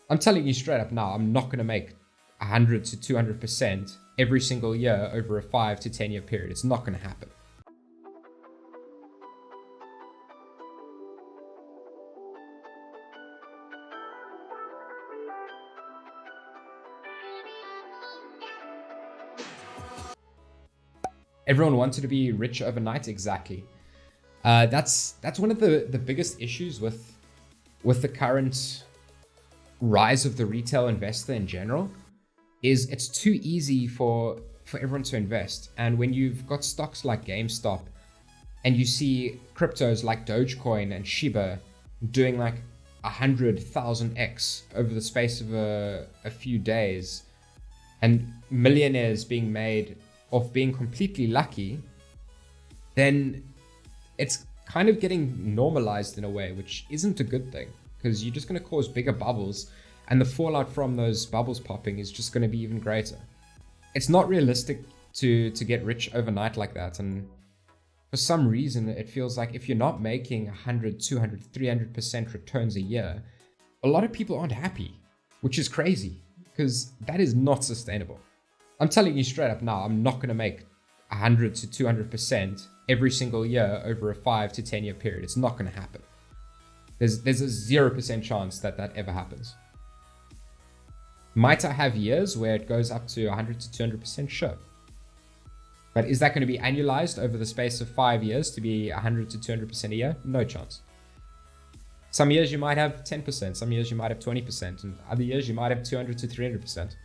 I'm telling you straight up now, I'm not going to make 100 to 200% every single year over a 5 to 10 year period. It's not going to happen. Everyone wanted to be rich overnight. Exactly. That's one of the biggest issues with the current rise of the retail investor in general. Is it's too easy for everyone to invest. And when you've got stocks like GameStop and you see cryptos like Dogecoin and Shiba doing like 100,000x over the space of a few days, and millionaires being made of being completely lucky, then it's kind of getting normalized in a way, which isn't a good thing, because you're just going to cause bigger bubbles, and the fallout from those bubbles popping is just going to be even greater. It's not realistic to get rich overnight like that. And for some reason, it feels like if you're not making 100, 200, 300% returns a year, a lot of people aren't happy, which is crazy, because that is not sustainable. I'm telling you straight up now, I'm not going to make 100 to 200% every single year over a 5 to 10 year period. It's not going to happen. There's a 0% chance that ever happens. Might I have years where it goes up to 100 to 200%? Sure. But is that going to be annualized over the space of 5 years to be 100 to 200% a year? No chance. Some years you might have 10%, some years you might have 20%, and other years you might have 200 to 300%.